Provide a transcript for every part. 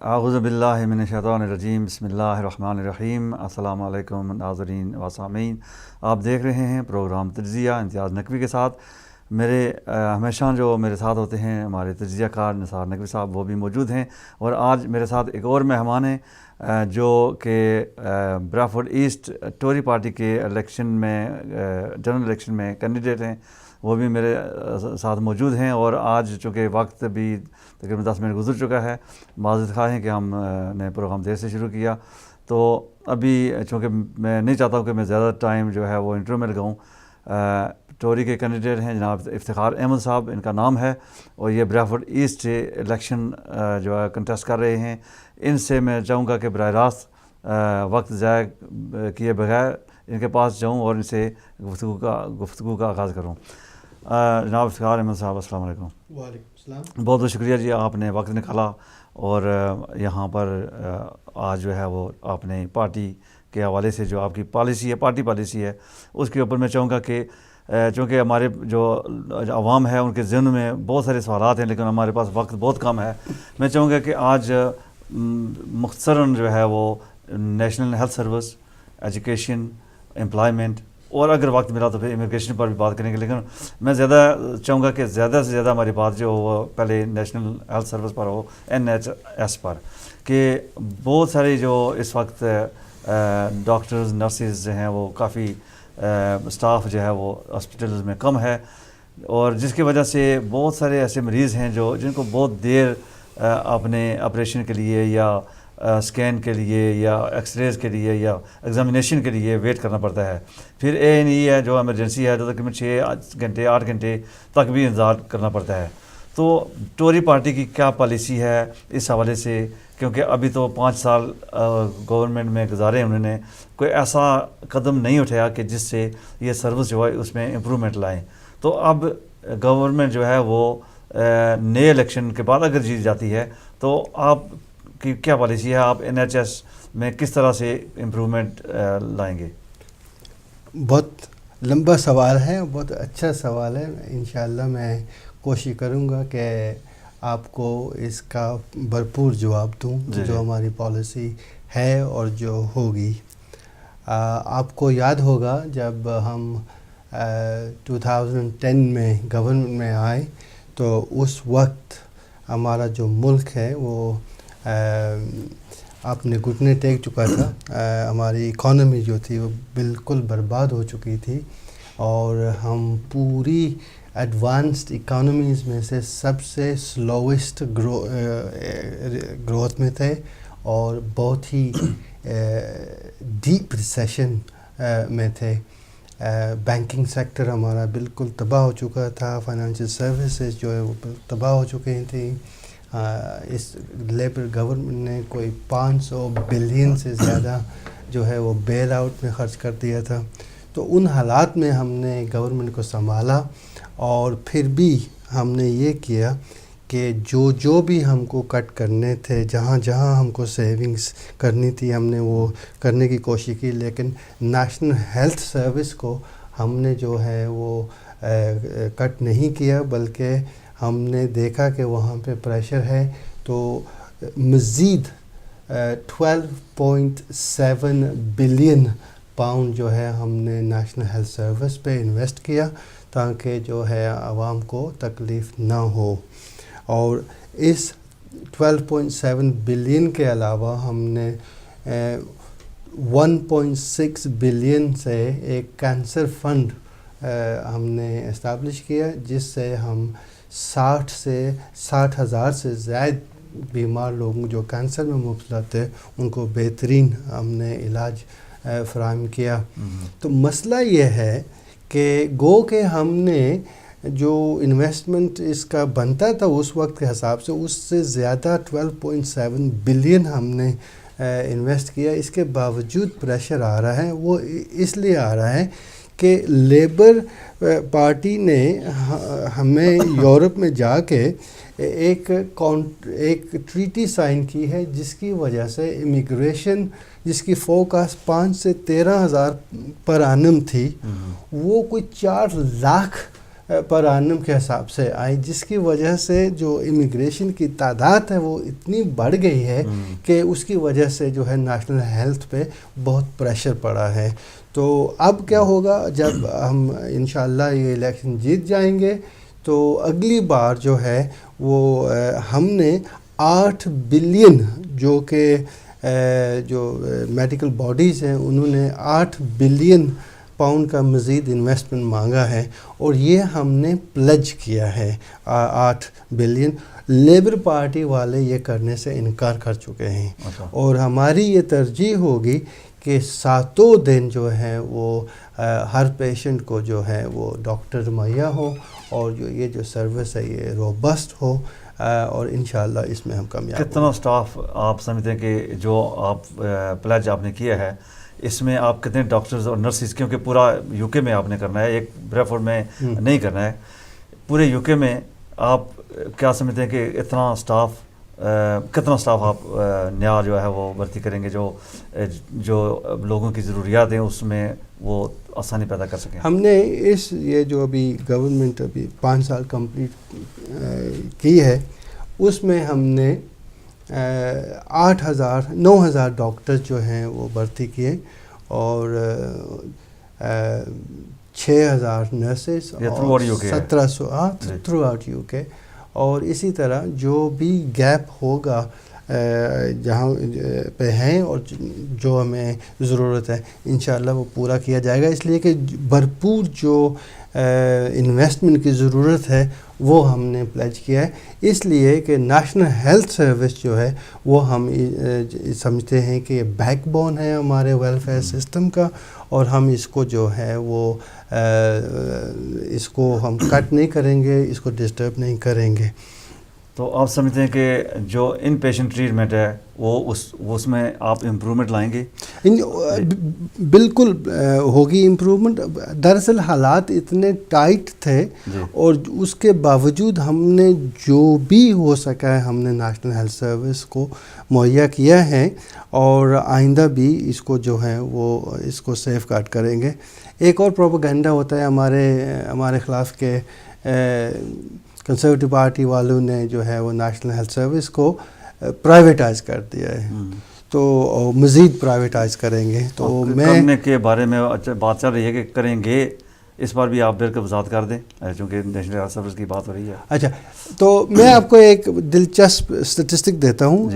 اعوذ باللہ من الشیطان الرجیم، بسم اللہ الرحمن الرحیم۔ السلام علیکم ناظرین و سامعین، آپ دیکھ رہے ہیں پروگرام تجزیہ امتیاز نقوی کے ساتھ۔ میرے ہمیشہ جو میرے ساتھ ہوتے ہیں ہمارے تجزیہ کار نثار نقوی صاحب، وہ بھی موجود ہیں، اور آج میرے ساتھ ایک اور مہمان ہیں جو کہ براڈفورڈ ایسٹ ٹوری پارٹی کے الیکشن میں جنرل الیکشن میں کینڈیڈیٹ ہیں، وہ بھی میرے ساتھ موجود ہیں۔ اور آج چونکہ وقت بھی تقریباً 10 منٹ گزر چکا ہے، معذرت خواہ ہیں کہ ہم نے پروگرام دیر سے شروع کیا، تو ابھی چونکہ میں نہیں چاہتا ہوں کہ میں زیادہ ٹائم جو ہے وہ انٹرویو میں لگاؤں۔ ٹوری کے کینڈیڈیٹ ہیں جناب افتخار احمد صاحب ان کا نام ہے، اور یہ براڈفورڈ ایسٹ الیکشن جو ہے کنٹیسٹ کر رہے ہیں۔ ان سے میں چاہوں گا کہ براہ راست وقت ضائع کیے بغیر ان کے پاس جاؤں اور ان سے گفتگو کا آغاز کروں۔ جناب افتخار احمد صاحب، السلام علیکم۔ وعلیکم السلام۔ بہت بہت شکریہ جی، آپ نے وقت نکالا اور یہاں پر آج جو ہے وہ آپ نے پارٹی کے حوالے سے جو آپ کی پالیسی ہے، پارٹی پالیسی ہے، اس کے اوپر میں چاہوں گا کہ چونکہ ہمارے جو عوام ہے ان کے ذہن میں بہت سارے سوالات ہیں، لیکن ہمارے پاس وقت بہت کم ہے۔ میں چاہوں گا کہ آج مختصراً جو ہے وہ national Health service, education, employment, اور اگر وقت ملا تو پھر امیگریشن پر بھی بات کریں گے، لیکن میں زیادہ چاہوں گا کہ زیادہ سے زیادہ ہماری بات جو وہ پہلے نیشنل ہیلتھ سروس پر ہو، NHS پر، کہ بہت سارے جو اس وقت ڈاکٹرز نرسز جو ہیں وہ کافی سٹاف جو ہے وہ ہاسپٹلز میں کم ہے، اور جس کی وجہ سے بہت سارے ایسے مریض ہیں جن کو بہت دیر اپنے آپریشن کے لیے یا اسکین کے لیے یا ایکس ریز کے لیے یا ایگزامینیشن کے لیے ویٹ کرنا پڑتا ہے۔ پھر A&E ہے جو ایمرجنسی ہے، جو تقریباً 6 گھنٹے 8 گھنٹے تک بھی انتظار کرنا پڑتا ہے۔ تو ٹوری پارٹی کی کیا پالیسی ہے اس حوالے سے، کیونکہ ابھی تو 5 سال گورنمنٹ میں گزارے انہوں نے، کوئی ایسا قدم نہیں اٹھایا کہ جس سے یہ سروس جو ہے اس میں امپرومنٹ لائیں۔ تو اب گورنمنٹ جو ہے وہ نئے الیکشن کے بعد اگر جیت جاتی ہے تو آپ کی کیا پالیسی ہے، آپ NHS میں کس طرح سے امپرومنٹ لائیں گے؟ بہت لمبا سوال ہے، بہت اچھا سوال ہے۔ انشاءاللہ میں کوشش کروں گا کہ آپ کو اس کا بھرپور جواب دوں جو ہماری پالیسی ہے اور جو ہوگی۔ آپ کو یاد ہوگا جب ہم 2010 میں گورنمنٹ میں آئے تو اس وقت ہمارا جو ملک ہے وہ اپنے گھٹنے ٹیک چکا تھا، ہماری اکانومی جو تھی وہ بالکل برباد ہو چکی تھی، اور ہم پوری ایڈوانسڈ اکانومیز میں سے سب سے سلویسٹ گروتھ میں تھے، اور بہت ہی ڈیپ ریسیشن میں تھے۔ بینکنگ سیکٹر ہمارا بالکل تباہ ہو چکا تھا، فائنینشیل سروسز جو ہے وہ تباہ ہو چکے تھیں۔ اس لیبر گورنمنٹ نے کوئی 500 بلین سے زیادہ جو ہے وہ بیل آؤٹ میں خرچ کر دیا تھا۔ تو ان حالات میں ہم نے گورنمنٹ کو سنبھالا، اور پھر بھی ہم نے یہ کیا کہ جو بھی ہم کو کٹ کرنے تھے، جہاں جہاں ہم کو سیونگز کرنی تھی، ہم نے وہ کرنے کی کوشش کی، لیکن نیشنل ہیلتھ سروس کو ہم نے جو ہے وہ کٹ نہیں کیا، بلکہ ہم نے دیکھا کہ وہاں پہ پریشر ہے، تو مزید 12.7 بلین پاؤنڈ جو ہے ہم نے نیشنل ہیلتھ سروس پہ انویسٹ کیا، تاکہ جو ہے عوام کو تکلیف نہ ہو۔ اور اس 12.7 بلین کے علاوہ ہم نے 1.6 بلین سے ایک کینسر فنڈ ہم نے اسٹیبلش کیا، جس سے ہم 60,000 سے زائد بیمار لوگوں جو کینسر میں مبتلا تھے ان کو بہترین ہم نے علاج فراہم کیا۔ تو مسئلہ یہ ہے کہ گو کہ ہم نے جو انویسٹمنٹ اس کا بنتا تھا اس وقت کے حساب سے، اس سے زیادہ 12.7 بلین ہم نے انویسٹ کیا۔ اس کے باوجود پریشر آ رہا ہے، وہ اس لیے آ رہا ہے کہ لیبر پارٹی نے ہمیں یورپ میں جا کے ایک ٹریٹی سائن کی ہے، جس کی وجہ سے امیگریشن جس کی فوکاس 5 سے 13 ہزار پر annum تھی، وہ کوئی 4 لاکھ پر آنم کے حساب سے آئی، جس کی وجہ سے جو امیگریشن کی تعداد ہے وہ اتنی بڑھ گئی ہے کہ اس کی وجہ سے جو ہے نیشنل ہیلتھ پہ بہت پریشر پڑا ہے. تو اب کیا ہوگا جب ہم انشاءاللہ یہ الیکشن جیت جائیں گے تو اگلی بار جو ہے وہ ہم نے 8 بلین جو کہ جو میڈیکل باڈیز ہیں انہوں نے 8 بلین پاؤنڈ کا مزید انویسٹمنٹ مانگا ہے، اور یہ ہم نے پلج کیا ہے 8 بلین. لیبر پارٹی والے یہ کرنے سے انکار کر چکے ہیں، اور ہماری یہ ترجیح ہوگی کہ 7 دن جو ہے وہ ہر پیشنٹ کو جو ہے وہ ڈاکٹر مہیا ہو، اور یہ جو سروس ہے یہ روبسٹ ہو، اور انشاءاللہ اس میں ہم کامیاب. کتنا سٹاف آپ سمجھتے ہیں کہ جو آپ پلیج آپ نے کیا ہے اس میں آپ کتنے ڈاکٹرز اور نرسز، کیونکہ پورا یو کے میں آپ نے کرنا ہے، ایک بریفورڈ میں نہیں کرنا ہے، پورے یو کے میں آپ کیا سمجھتے ہیں کہ اتنا سٹاف کتنا سٹاف آپ نیا جو ہے وہ بھرتی کریں گے جو لوگوں کی ضروریات ہیں اس میں وہ آسانی پیدا کر سکیں؟ ہم نے یہ جو ابھی گورنمنٹ ابھی 5 سال کمپلیٹ کی ہے، اس میں ہم نے 9,000 ڈاکٹر جو ہیں وہ بھرتی کیے، اور 6,000 نرسز، اور 1700 تھرو آؤٹ یو کے. اور اسی طرح جو بھی گیپ ہوگا جہاں پہ ہیں اور جو ہمیں ضرورت ہے انشاءاللہ وہ پورا کیا جائے گا، اس لیے کہ بھرپور جو انویسٹمنٹ کی ضرورت ہے وہ ہم نے پلیج کیا ہے، اس لیے کہ نیشنل ہیلتھ سروس جو ہے وہ ہم سمجھتے ہیں کہ یہ بیک بون ہے ہمارے ویلفیئر سسٹم کا، اور ہم اس کو جو ہے وہ اس کو ہم کٹ نہیں کریں گے، اس کو ڈسٹرب نہیں کریں گے. تو آپ سمجھتے ہیں کہ جو ان پیشنٹ ٹریٹمنٹ ہے وہ اس میں آپ امپرومنٹ لائیں گے؟ بالکل ہوگی امپرومنٹ. دراصل حالات اتنے ٹائٹ تھے اور اس کے باوجود ہم نے جو بھی ہو سکا ہے ہم نے نیشنل ہیلتھ سروس کو مہیا کیا ہے، اور آئندہ بھی اس کو جو ہے وہ اس کو سیف گارڈ کریں گے. ایک اور پروپیگنڈا ہوتا ہے ہمارے خلاف کہ کنسرویٹو پارٹی والوں نے جو ہے وہ نیشنل ہیلتھ سروس کو پرائیویٹائز کر دیا ہے، تو مزید پرائیویٹائز کریں گے. تو میں کرنے کے بارے میں بات چل رہی ہے کہ کریں گے، اس بار بھی آپ بالکل وضاحت کر دیں چونکہ نیشنل ہیلتھ سروس کی بات ہو رہی ہے. اچھا، تو میں آپ کو ایک دلچسپ اسٹیٹسٹک دیتا ہوں،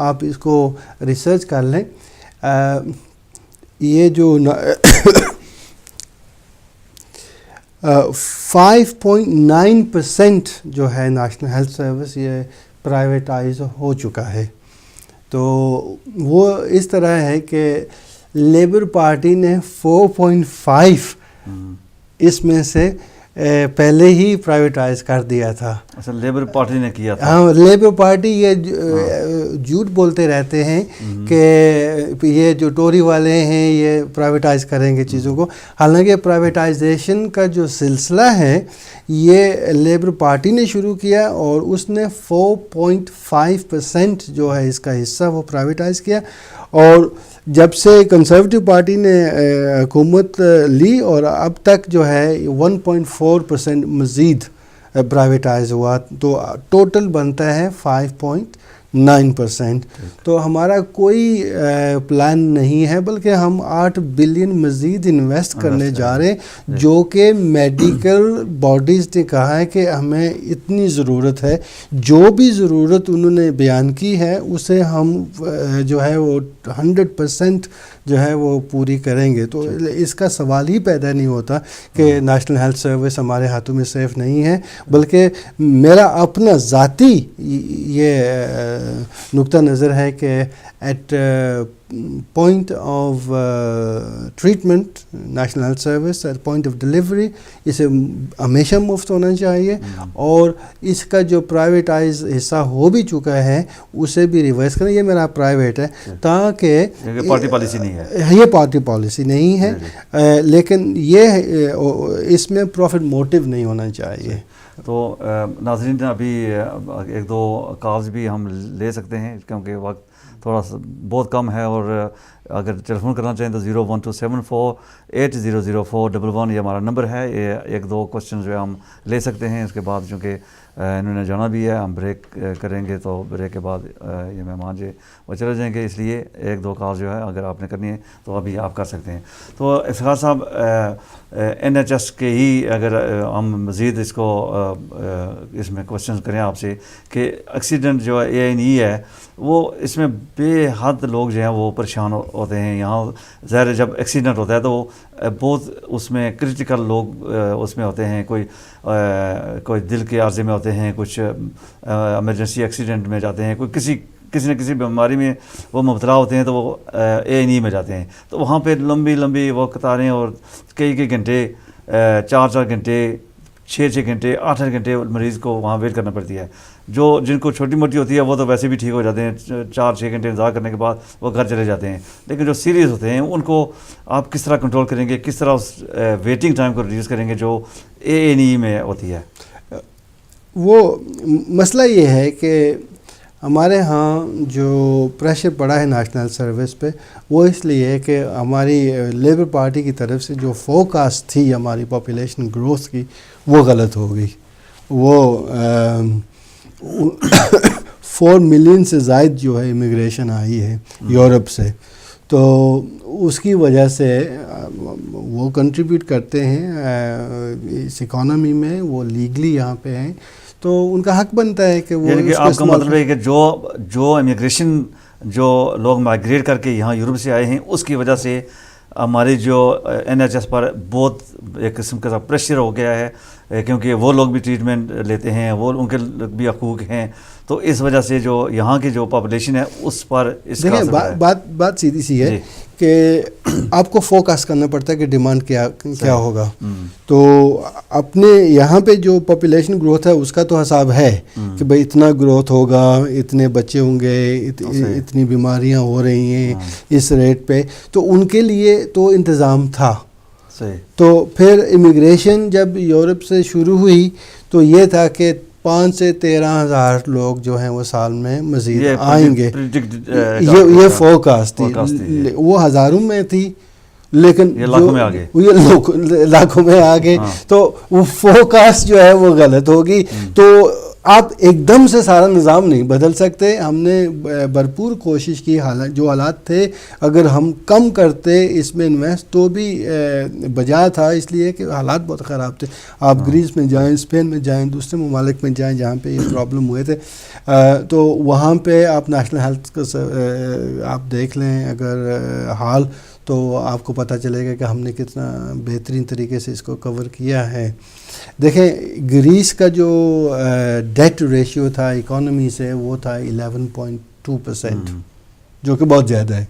آپ اس کو ریسرچ کر لیں. یہ جو 5.9% جو ہے نیشنل ہیلتھ سروس یہ پرائیویٹائز ہو چکا ہے. تو وہ اس طرح ہے کہ لیبر پارٹی نے 4.5 اس میں سے پہلے ہی پرائیویٹائز کر دیا تھا. اچھا، لیبر پارٹی نے کیا تھا. ہاں، لیبر پارٹی یہ جھوٹ بولتے رہتے ہیں کہ یہ جو ٹوری والے ہیں یہ پرائیویٹائز کریں گے چیزوں کو، حالانکہ پرائیویٹائزیشن کا جو سلسلہ ہے یہ لیبر پارٹی نے شروع کیا، اور اس نے 4.5% جو ہے اس کا حصہ وہ پرائیویٹائز کیا. اور جب سے کنسرویٹو پارٹی نے حکومت لی اور اب تک جو ہے 1.4% مزید پرائیویٹائز ہوا، تو ٹوٹل بنتا ہے 5.9%. تو ہمارا کوئی پلان نہیں ہے، بلکہ ہم 8 بلین مزید انویسٹ کرنے جا رہے ہیں، جو کہ میڈیکل باڈیز نے کہا ہے کہ ہمیں اتنی ضرورت ہے. جو بھی ضرورت انہوں نے بیان کی ہے اسے ہم جو ہے وہ 100% جو ہے وہ پوری کریں گے. تو اس کا سوال ہی پیدا نہیں ہوتا کہ نیشنل ہیلتھ سروس ہمارے ہاتھوں میں سیف نہیں ہے، بلکہ میرا اپنا ذاتی یہ نقطہ نظر ہے کہ at point of treatment National Health Service at point of delivery اسے ہمیشہ مفت ہونا چاہیے، اور اس کا جو پرائیویٹائز حصہ ہو بھی چکا ہے اسے بھی ریورس کریں. یہ میرا پرائیویٹ ہے تاکہ پارٹی پالیسی نہیں ہے، یہ پارٹی پالیسی نہیں ہے، لیکن یہ اس میں پروفٹ موٹیو نہیں ہونا چاہیے. تو ناظرین ابھی ایک دو کالز بھی ہم لے سکتے ہیں کیونکہ وقت تھوڑا سا بہت کم ہے، اور اگر ٹیلیفون کرنا چاہیں تو 01274800411 یہ ہمارا نمبر ہے. یہ ایک دو کوشچن جو ہے ہم لے سکتے ہیں. اس کے بعد چونکہ انہوں نے جانا بھی ہے، ہم بریک کریں گے، تو بریک کے بعد یہ مہمان جو وہ چلے جائیں گے، اس لیے ایک دو کال جو ہے اگر آپ نے کرنی ہے تو ابھی آپ کر سکتے ہیں. تو افتخار صاحب NHS کے ہی اگر ہم مزید اس کو اس میں کوشچن کریں آپ سے کہ ایکسیڈنٹ جو A&E ہے وہ اس میں بے حد لوگ جو ہیں وہ پریشان ہوتے ہیں. یہاں ظاہر جب ایکسیڈنٹ ہوتا ہے تو بہت اس میں کرٹیکل لوگ اس میں ہوتے ہیں، کوئی دل کے عارضے میں ہوتے ہیں، کچھ ایمرجنسی ایکسیڈنٹ میں جاتے ہیں، کوئی کسی نہ کسی بیماری میں وہ مبتلا ہوتے ہیں تو وہ A&E میں جاتے ہیں. تو وہاں پہ لمبی وہ قطاریں اور کئی گھنٹے 4 گھنٹے 6 گھنٹے 8 گھنٹے مریض کو وہاں ویٹ کرنا پڑتی ہے. جن کو چھوٹی موٹی ہوتی ہے وہ تو ویسے بھی ٹھیک ہو جاتے ہیں، 4-6 گھنٹے انتظار کرنے کے بعد وہ گھر چلے جاتے ہیں. لیکن جو سیریس ہوتے ہیں ان کو آپ کس طرح کنٹرول کریں گے، کس طرح اس ویٹنگ ٹائم کو ریڈیوس کریں گے جو A&E میں ہوتی ہے؟ وہ مسئلہ یہ ہے کہ ہمارے ہاں جو پریشر پڑا ہے نیشنل سروس پہ وہ اس لیے کہ ہماری لیبر پارٹی کی طرف سے جو فوکاسٹ تھی ہماری پاپولیشن گروتھ کی وہ غلط ہو گئی. وہ 4 ملین سے زائد جو ہے امیگریشن آئی ہے یورپ سے، تو اس کی وجہ سے وہ کنٹریبیوٹ کرتے ہیں اس اکانومی میں، وہ لیگلی یہاں پہ ہیں، تو ان کا حق بنتا ہے کہ وہ، یعنی کہ آپ کا مطلب ہے کہ جو امیگریشن جو لوگ مائگریٹ کر کے یہاں یورپ سے آئے ہیں اس کی وجہ سے ہماری جو NHS پر بہت ایک قسم کا پریشر ہو گیا ہے، کیونکہ وہ لوگ بھی ٹریٹمنٹ لیتے ہیں، وہ ان کے بھی حقوق ہیں، تو اس وجہ سے جو یہاں کی جو پاپولیشن ہے اس پر اس کا اثر ہے. بات سیدھی سی ہے کہ آپ کو فوکس کرنا پڑتا ہے کہ ڈیمانڈ کیا ہوگا. تو اپنے یہاں پہ جو پاپولیشن گروتھ ہے اس کا تو حساب ہے کہ بھئی اتنا گروتھ ہوگا، اتنے بچے ہوں گے، اتنی بیماریاں ہو رہی ہیں اس ریٹ پہ، تو ان کے لیے تو انتظام تھا. تو پھر امیگریشن جب یورپ سے شروع ہوئی تو یہ تھا کہ 5 سے 13 ہزار لوگ جو ہیں وہ سال میں مزید آئیں گے. یہ فوکاسٹ تھی، وہ ہزاروں میں تھی لیکن یہ لاکھوں میں آ گئے. تو وہ فوکاسٹ جو ہے وہ غلط ہوگی. تو آپ ایک دم سے سارا نظام نہیں بدل سکتے. ہم نے بھرپور کوشش کی، جو حالات تھے اگر ہم کم کرتے اس میں انویسٹ تو بھی بجا تھا، اس لیے کہ حالات بہت خراب تھے. آپ گریس میں جائیں، اسپین میں جائیں، دوسرے ممالک میں جائیں جہاں پہ یہ پرابلم ہوئے تھے، تو وہاں پہ آپ نیشنل ہیلتھ کا آپ دیکھ لیں اگر حال، تو آپ کو پتہ چلے گا کہ ہم نے کتنا بہترین طریقے سے اس کو کور کیا ہے. دیکھیں گریس کا جو ڈیٹ ریشیو تھا اکانومی سے وہ تھا 11.2%، جو کہ بہت زیادہ ہے.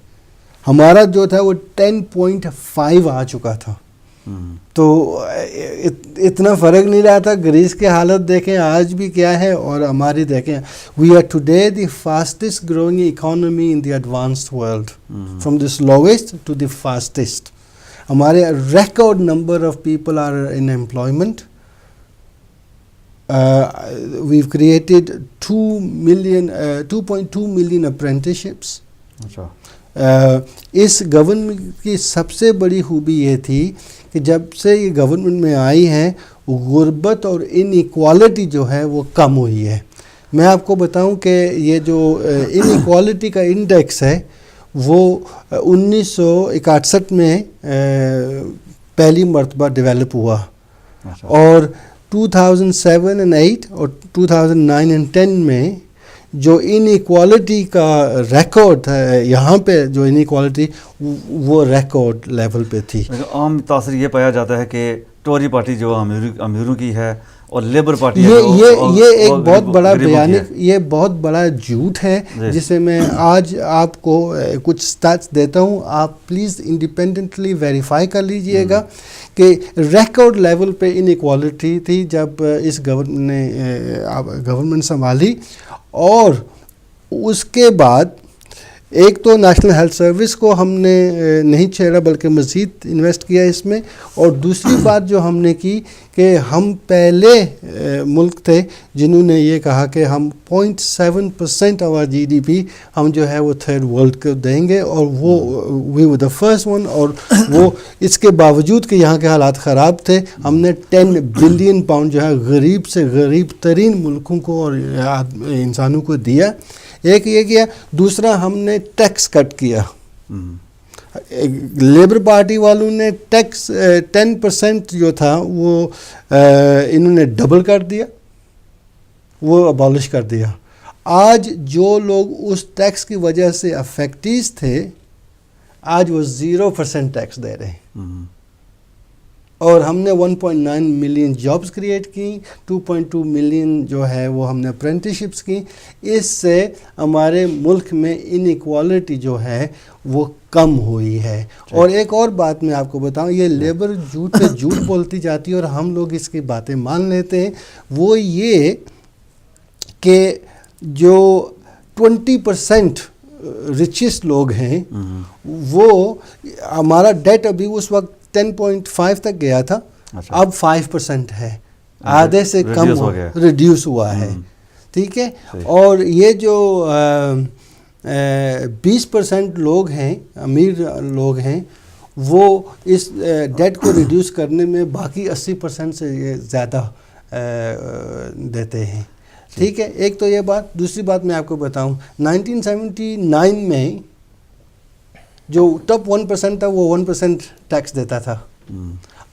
ہمارا جو تھا وہ 10.5 آ چکا تھا. تو اتنا فرق نہیں رہا تھا. گریس کے حالت دیکھیں آج بھی کیا ہے اور ہماری دیکھیں. We are today the fastest growing economy in the advanced world, from this lowest to the fastest. ہمارے record number of people are in employment. we've created 2.2 million apprenticeships. اس گورنمنٹ کی سب سے بڑی خوبی یہ تھی کہ جب سے یہ گورنمنٹ میں آئی ہیں غربت اور ان ایکوالٹی جو ہے وہ کم ہوئی ہے. میں آپ کو بتاؤں کہ یہ جو ان ایکوالٹی کا انڈیکس ہے وہ 1961 میں پہلی مرتبہ ڈیولپ ہوا، اور 2007 and 8 اور 2009 and 10 میں جو ان ایکوالٹی کا ریکارڈ ہے یہاں پہ، جو ان ایکوالٹی وہ ریکارڈ لیول پہ تھی. عام تاثر یہ پایا جاتا ہے کہ ٹوری پارٹی جو امیروں کی ہے اور لیبر پارٹی یہ ایک بہت بڑا یہ بہت بڑا جھوٹ ہے جسے میں آج آپ کو کچھ سٹیٹس دیتا ہوں. آپ پلیز انڈیپینڈنٹلی ویریفائی کر لیجئے گا کہ ریکارڈ لیول پہ ان ایکوالٹی تھی جب اس گورنمنٹ سنبھالی، اور اس کے بعد ایک تو نیشنل ہیلتھ سروس کو ہم نے نہیں چھیڑا بلکہ مزید انویسٹ کیا اس میں. اور دوسری بات جو ہم نے کی کہ ہم پہلے ملک تھے جنہوں نے یہ کہا کہ ہم 0.7% آف جی ڈی پی ہم جو ہے وہ تھرڈ ورلڈ کو دیں گے, اور وہ وی ور دا فرسٹ ون. اور وہ اس کے باوجود کہ یہاں کے حالات خراب تھے, ہم نے 10 بلین پاؤنڈ جو ہے غریب سے غریب ترین ملکوں کو اور انسانوں کو دیا. ایک یہ کیا, دوسرا ہم نے ٹیکس کٹ کیا. لیبر پارٹی والوں نے ٹیکس 10% جو تھا وہ انہوں نے ڈبل کر دیا, وہ ابالش کر دیا. آج جو لوگ اس ٹیکس کی وجہ سے افیکٹیز تھے آج وہ 0% ٹیکس دے رہے ہیں. اور ہم نے 1.9 ملین جابز کریٹ کی, 2.2 ملین جو ہے وہ ہم نے اپرینٹسشپس کی. اس سے ہمارے ملک میں انیکوالٹی جو ہے وہ کم ہوئی ہے. اور ایک اور بات میں آپ کو بتاؤں, یہ لیبر جھوٹ پہ جھوٹ بولتی جاتی ہے اور ہم لوگ اس کی باتیں مان لیتے ہیں. وہ یہ کہ جو 20% ریچسٹ لوگ ہیں وہ, ہمارا ڈیٹ ابھی اس وقت 10.5 تک گیا تھا, اب 5% ہے, آدھے سے کم ریڈیوس ہوا ہے. ٹھیک ہے. اور یہ جو 20% لوگ ہیں, امیر لوگ ہیں, وہ اس ڈیٹ کو ریڈیوس کرنے میں باقی 80% سے زیادہ دیتے ہیں. ٹھیک ہے. ایک تو یہ بات. دوسری بات میں آپ کو بتاؤں, 1979 میں جو ٹاپ 1% تھا وہ 1% ٹیکس دیتا تھا.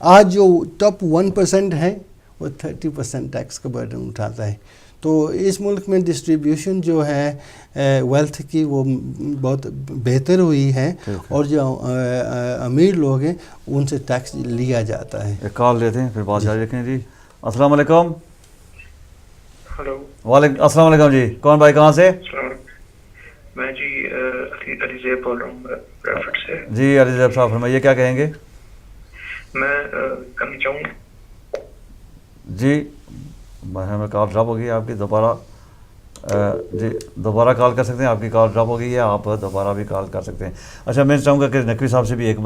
آج جو ٹاپ 1% ہے وہ 30% ٹیکس کا برڈن اٹھاتا ہے. تو اس ملک میں ڈسٹریبیوشن جو ہے ویلتھ کی وہ بہت بہتر ہوئی ہے, اور جو امیر لوگ ہیں ان سے ٹیکس لیا جاتا ہے. ایک کال لیتے ہیں پھر بات جاری رکھیں. جی السلام علیکم. ہلو. وعلیکم السلام علیکم. جی کون بھائی, کہاں سے؟ میں جی علی زیب بول رہا ہوں بریڈفورڈ سے. جی علی زیب صاحب فرمائیے, کیا کہیں گے؟ میں کرنا چاہوں. جی ہمیں کال ڈراپ ہو گئی آپ کی, دوبارہ جی دوبارہ کال کر سکتے ہیں. آپ کی کال ڈراپ ہو گئی ہے, آپ دوبارہ بھی کال کر سکتے ہیں. اچھا میں چاہوں گا کہ نقوی صاحب سے بھی ایک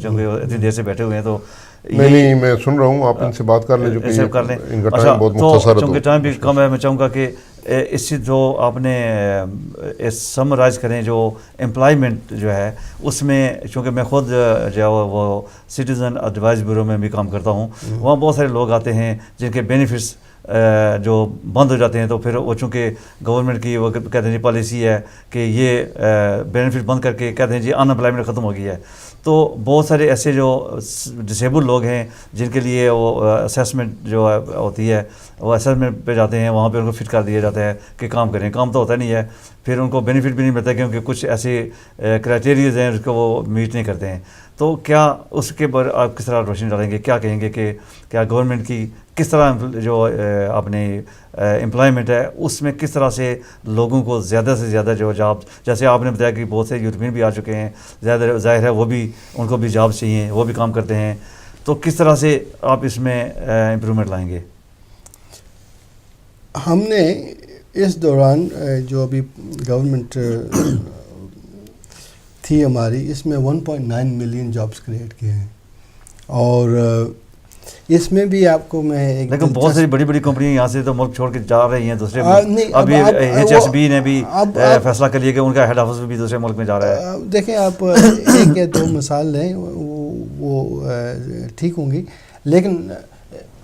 چونکہ اتنی دیر سے بیٹھے ہوئے ہیں تو نہیں میں سن رہا ہوں, آپ ان سے بات کر لیں جو کہ کر لیں. ان کا ٹائم بہت مختصر ہے, چونکہ ٹائم بھی کم ہے, میں چاہوں گا کہ اس سے جو آپ نے سمرائز کریں جو امپلائمنٹ جو ہے اس میں, چونکہ میں خود جو ہے وہ سٹیزن ایڈوائز بیورو میں بھی کام کرتا ہوں, وہاں بہت سارے لوگ آتے ہیں جن کے بینیفٹس جو بند ہو جاتے ہیں, تو پھر وہ چونکہ گورنمنٹ کی وہ کہتے ہیں جی پالیسی ہے کہ یہ بینیفٹ بند کر کے کہتے ہیں جی ان امپلائمنٹ ختم ہو گئی ہے. تو بہت سارے ایسے جو ڈسیبل لوگ ہیں جن کے لیے وہ اسیسمنٹ جو ہوتی ہے وہ اسیسمنٹ پہ جاتے ہیں, وہاں پہ ان کو فٹ کر دیا جاتا ہے کہ کام کریں. کام تو ہوتا نہیں ہے, پھر ان کو بینیفٹ بھی نہیں ملتا کیونکہ کچھ ایسے کرائٹیریاز ہیں جس کو وہ میٹ نہیں کرتے ہیں. تو کیا اس کے بارے آپ کس طرح روشنی ڈالیں گے, کیا کہیں گے کہ کیا گورنمنٹ کی کس طرح جو اپنی امپلائمنٹ ہے اس میں کس طرح سے لوگوں کو زیادہ سے زیادہ جو جاب, جیسے آپ نے بتایا کہ بہت سے یورپین بھی آ چکے ہیں, زیادہ ظاہر ہے وہ بھی ان کو بھی جاب چاہیے, وہ بھی کام کرتے ہیں, تو کس طرح سے آپ اس میں امپرومنٹ لائیں گے؟ ہم نے اس دوران جو ابھی گورنمنٹ تھی ہماری, اس میں 1.9 ملین جابز کریٹ کیے ہیں. اور اس میں بھی آپ کو میں ایک, لیکن بہت ساری بڑی بڑی کمپنیاں یہاں سے تو ملک چھوڑ کے جا رہی ہیں دوسرے ملک. ابھی ایچ ایس بی نے بھی فیصلہ کر لیا کہ ان کا ہیڈ آفس بھی دوسرے ملک میں جا رہا ہے. دیکھیں آپ ایک یا دو مثال لیں وہ ٹھیک ہوں گی, لیکن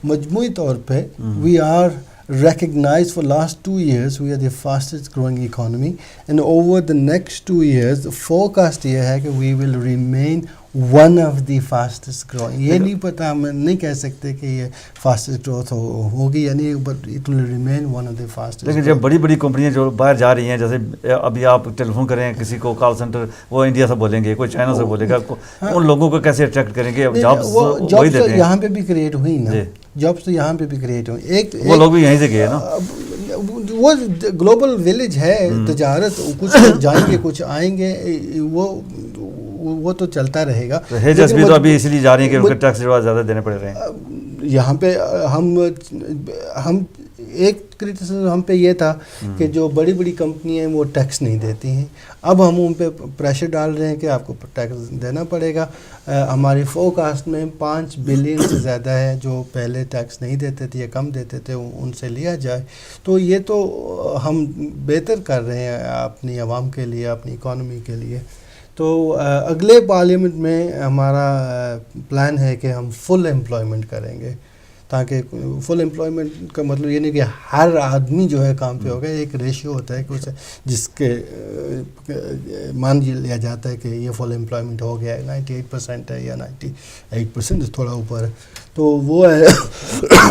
مجموعی طور پہ we are recognized for last 2 years we are the fastest growing economy, and over the next 2 years the forecast یہ ہے کہ we will remain one of the fastest growing. یہ نہیں پتا, ہم نہیں کہہ سکتے کہ یہ fastest growth ہوگی یا نہیں, but it will remain one of the fastest. لیکن جب بڑی بڑی کمپنیاں جو باہر جا رہی ہیں, جیسے ابھی آپ ٹیلی فون کریں کسی کو کال سینٹر, وہ انڈیا سے بولیں گے, کوئی چائنا سے بولے گا, ان لوگوں کو کیسے اٹریکٹ کریں گے؟ جابس وہی دیتے ہیں. یہاں پہ بھی کریٹ ہوئی نا, جابس تو یہاں پہ بھی کریٹ ہوئی. ایک وہ لوگ بھی یہیں سے گئے نا, وہ گلوبل ولیج ہے, تجارت, کچھ لوگ جائیں گے کچھ آئیں گے, وہ تو چلتا رہے گا. ایچ ایس بی تو ابھی اس لیے جا رہی ہیں کہ ان کے ٹیکس جو زیادہ دینے پڑ رہے ہیں. یہاں پہ ہم ایک کرٹیسزم ہم پہ یہ تھا کہ جو بڑی بڑی کمپنیاں ہیں وہ ٹیکس نہیں دیتی ہیں. اب ہم ان پہ پریشر ڈال رہے ہیں کہ آپ کو ٹیکس دینا پڑے گا. ہماری فوکاسٹ میں 5 بلین سے زیادہ ہے جو پہلے ٹیکس نہیں دیتے تھے یا کم دیتے تھے, ان سے لیا جائے. تو یہ تو ہم بہتر کر رہے ہیں اپنی عوام کے لیے, اپنی اکانومی کے لیے. تو اگلے پارلیمنٹ میں ہمارا پلان ہے کہ ہم فل امپلائمنٹ کریں گے, تاکہ فل امپلائمنٹ کا مطلب یہ نہیں کہ ہر آدمی جو ہے کام پہ ہوگا. ایک ریشیو ہوتا ہے کہ اسے جس کے مان لیا جاتا ہے کہ یہ فل امپلائمنٹ ہو گیا ہے, 98% ہے یا 98% تھوڑا اوپر ہے, تو وہ ہے.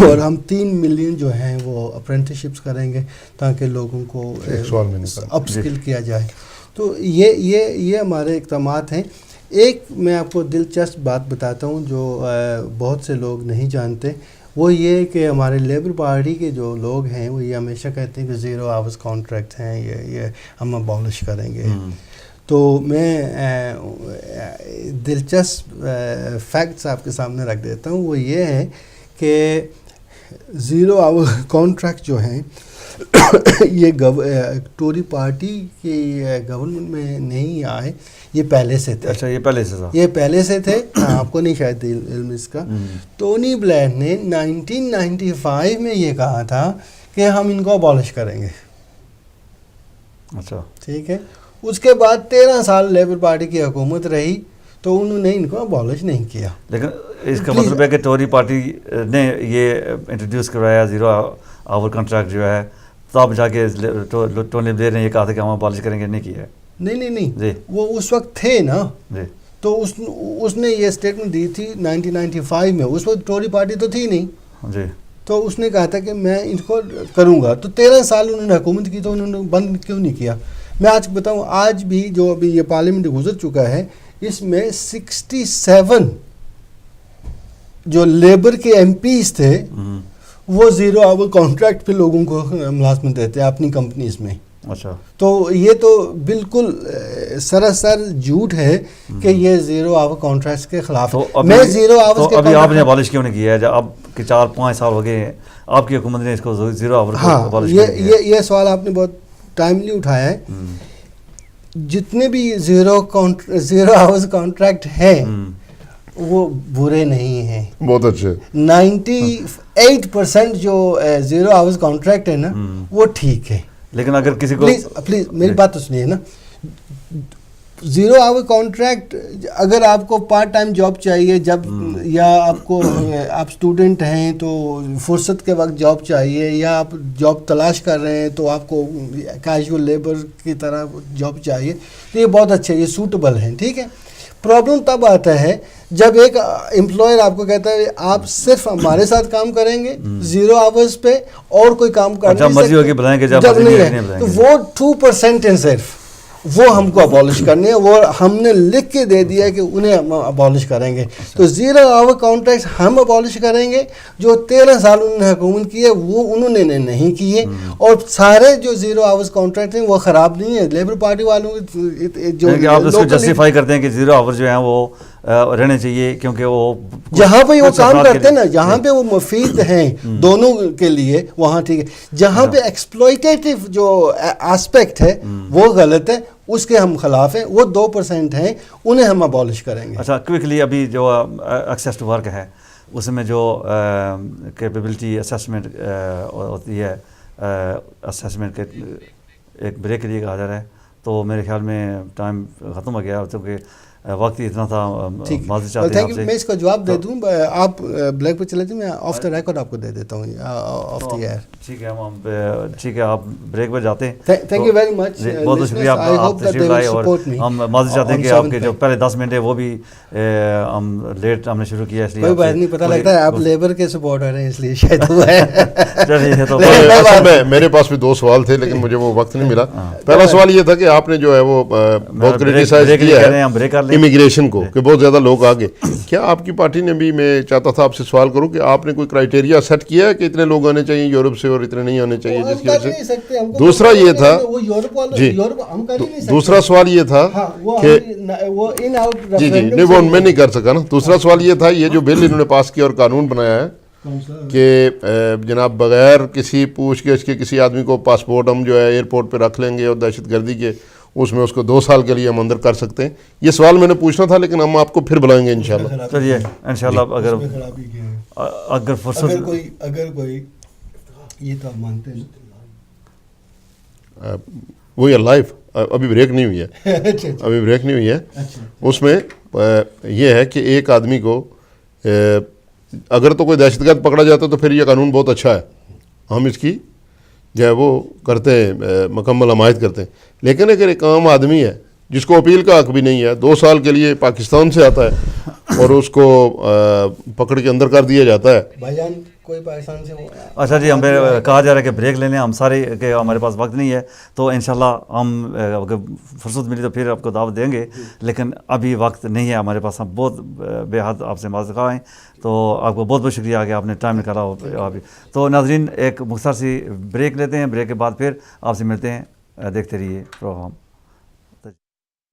اور ہم 3 ملین جو ہیں وہ اپرینٹسشپس کریں گے تاکہ لوگوں کو اپ اسکل کیا جائے. تو یہ ہمارے اقدامات ہیں. ایک میں آپ کو دلچسپ بات بتاتا ہوں جو بہت سے لوگ نہیں جانتے, وہ یہ کہ ہمارے لیبر پارٹی کے جو لوگ ہیں وہ یہ ہمیشہ کہتے ہیں کہ 0 آورز کانٹریکٹ ہیں, یہ ہم ابالش کریں گے. تو میں دلچسپ فیکٹس آپ کے سامنے رکھ دیتا ہوں. وہ یہ ہے کہ 0 آور کانٹریکٹ جو ہیں یہ ٹوری پارٹی کی گورنمنٹ میں نہیں آئے, یہ پہلے سے تھے. اچھا, یہ پہلے سے تھے. آپ کو نہیں شاید علم اس کا. ٹونی بلیر نے 1995 میں یہ کہا تھا کہ ہم ان کو ابالش کریں گے. اچھا, ٹھیک ہے. اس کے بعد 13 سال لیبر پارٹی کی حکومت رہی تو انہوں نے ان کو ابالش نہیں کیا. لیکن اس کا مطلب ہے کہ ٹوری پارٹی نے یہ انٹروڈیوس کروایا 0 آور کانٹریکٹ جو ہے, تب جا کے ٹونی بلیر نے یہ کہا تھا کہ ہم ابالش کریں گے, نہیں کیا ہے. نہیں جی, وہ اس وقت تھے نا. جی, تو اس نے یہ اسٹیٹمنٹ دی تھی 1995 میں. اس وقت ٹوری پارٹی تو تھی نہیں. جی, تو اس نے کہا تھا کہ میں ان کو کروں گا. تو 13 سال انہوں نے حکومت کی تو انہوں نے بند کیوں نہیں کیا. میں آج بتاؤں, آج بھی جو ابھی یہ پارلیمنٹ گزر چکا ہے اس میں 67 جو لیبر کے ایم پیز تھے وہ 0 آور کانٹریکٹ پہ لوگوں کو ملازمت دیتے ہیں اپنی کمپنیز میں. اچھا, تو یہ تو بالکل سراسر جھوٹ ہے کہ یہ 0 آور کانٹریکٹس کے خلاف ہے. میں 0 آورز کے ابھی آپ نے ابالش کیوں نہیں کیا ہے؟ جب اب کہ 4-5 سال ہو گئے ہیں آپ کی حکومت نے اس کو 0 آور کو ابالش کیا ہے. یہ سوال آپ نے بہت ٹائملی اٹھایا ہے. جتنے بھی 0 آورز کانٹریکٹ ہیں وہ برے نہیں ہیں, بہت اچھے. 98% جو 0 آورز کانٹریکٹ ہے نا وہ ٹھیک ہے. لیکن اگر کسی کو پلیز میری بات تو سنیے نا. 0 آور کانٹریکٹ اگر آپ کو پارٹ ٹائم جاب چاہیے یا آپ اسٹوڈنٹ ہیں تو فرصت کے وقت جاب چاہیے, یا آپ جاب تلاش کر رہے ہیں تو آپ کو کیجول لیبر کی طرح جاب چاہیے, تو یہ بہت اچھا, یہ سوٹیبل ہیں. ٹھیک ہے. پرابلم تب آتا ہے جب ایک امپلائر آپ کو کہتا ہے آپ صرف ہمارے ساتھ کام کریں گے 0 آورز پہ اور کوئی کام کر جب مرضی ہوگی بلائیں گے, جب نہیں ہے, تو وہ 2% ہیں صرف, وہ ہم کو ابالش کرنے ہیں. وہ ہم نے لکھ کے دے دیا کہ انہیں ہم ابالش کریں گے. تو 0 آور کانٹریکٹ ہم ابالش کریں گے. جو 13 سال انہوں نے حکومت کی ہے وہ انہوں نے نہیں کیے, اور سارے جو 0 آورز کانٹریکٹ ہیں وہ خراب نہیں ہے. لیبر پارٹی والوں جو آپ اس کو جسٹیفائی کرتے ہیں کہ 0 آور جو ہیں وہ رہنے چاہیے کیونکہ وہ جہاں پہ وہ کام کرتے ہیں نا, جہاں پہ وہ مفید ہیں دونوں کے لیے وہاں ٹھیک ہے. جہاں پہ ایکسپلوئٹیٹو جو آسپیکٹ ہے وہ غلط ہے, اس کے ہم خلاف ہیں. وہ 2% ہیں, انہیں ہم ابالش کریں گے. اچھا, کوئکلی ابھی جو ایکسیس ٹو ورک ہے اس میں جو کیپیبلٹی اسیسمنٹ ہوتی ہے, اسیسمنٹ کے ایک بریک کے لیے کہا جا رہا ہے, تو میرے خیال میں ٹائم ختم ہو گیا کیونکہ وقت ہی اتنا تھا. معذرت چاہتے ہیں آپ سے. میں اس کا جواب دے دوں, آپ بلیک پہ چلے جائیں, میں آف دا ریکارڈ آپ کو دے دیتا ہوں آف دی ایئر. ٹھیک ہے, ہم ٹھیک ہے, آپ بریک پہ جاتے ہیں. Thank you very much. بہت بہت شکریہ آپ تشریف لائے, اور ہم معذرت چاہتے ہیں کہ آپ کے جو پہلے 10 منٹ ہے وہ بھی ہم لیٹ ہم نے شروع کیا, اس لیے کوئی بات نہیں. پتہ لگتا ہے آپ لیبر کے سپورٹر ہیں اس لیے شاید ہوا ہے. تو میرے پاس بھی 2 سوال تھے لیکن مجھے وہ وقت نہیں ملا. پہلا سوال یہ تھا کہ آپ نے جو ہے وہ بہت کرٹیسائز کیا ہے امیگریشن کو کہ بہت زیادہ لوگ آگے. کیا آپ کی پارٹی نے بھی, میں چاہتا تھا آپ سے سوال کروں کہ آپ نے کوئی کرائٹیریا سیٹ کیا ہے کہ اتنے لوگ آنے چاہیے یورپ سے اور اتنے نہیں آنے چاہیے, جس کی وجہ سے دوسرا یہ تھا جی دوسرا سوال یہ تھا کہ جی نہیں وہ میں نہیں کر سکا نا. دوسرا سوال یہ تھا, یہ جو بل انہوں نے پاس کیا اور قانون بنایا ہے کہ جناب بغیر کسی پوچھ گچھ کے کسی آدمی کو پاسپورٹ ہم جو ہے ایئرپورٹ پہ رکھ لیں گے اور دہشت گردی کے اس میں اس کو 2 سال کے لیے ہم اندر کر سکتے ہیں. یہ سوال میں نے پوچھنا تھا لیکن ہم آپ کو پھر بلائیں گے انشاءاللہ. چلیے انشاءاللہ اگر فرصت اگر کوئی یہ تو آپ مانتے ہیں وہی لائف ابھی بریک نہیں ہوئی ہے اس میں یہ ہے کہ ایک آدمی کو اگر تو کوئی دہشت گرد پکڑا جاتا ہے تو پھر یہ قانون بہت اچھا ہے, ہم اس کی جو ہے وہ کرتے ہیں, مکمل حمایت کرتے ہیں. لیکن اگر ایک عام آدمی ہے جس کو اپیل کا حق بھی نہیں ہے, 2 سال کے لیے پاکستان سے آتا ہے اور اس کو پکڑ کے اندر کر دیا جاتا ہے. بھائی جان کوئی پاکستان سے اچھا جی, ہمیں کہا جا رہا ہے کہ بریک لے لیں ہم سارے, کہ ہمارے پاس وقت نہیں ہے, تو انشاءاللہ ہم اگر فرصت ملی تو پھر آپ کو دعوت دیں گے, لیکن ابھی وقت نہیں ہے ہمارے پاس. ہم بہت بے حد آپ سے معذرت خواہ ہیں, تو آپ کو بہت بہت شکریہ کہ آپ نے ٹائم نکالا. تو ناظرین ایک مختصر سی بریک لیتے ہیں, بریک کے بعد پھر آپ سے ملتے ہیں. دیکھتے رہیے پروگرام.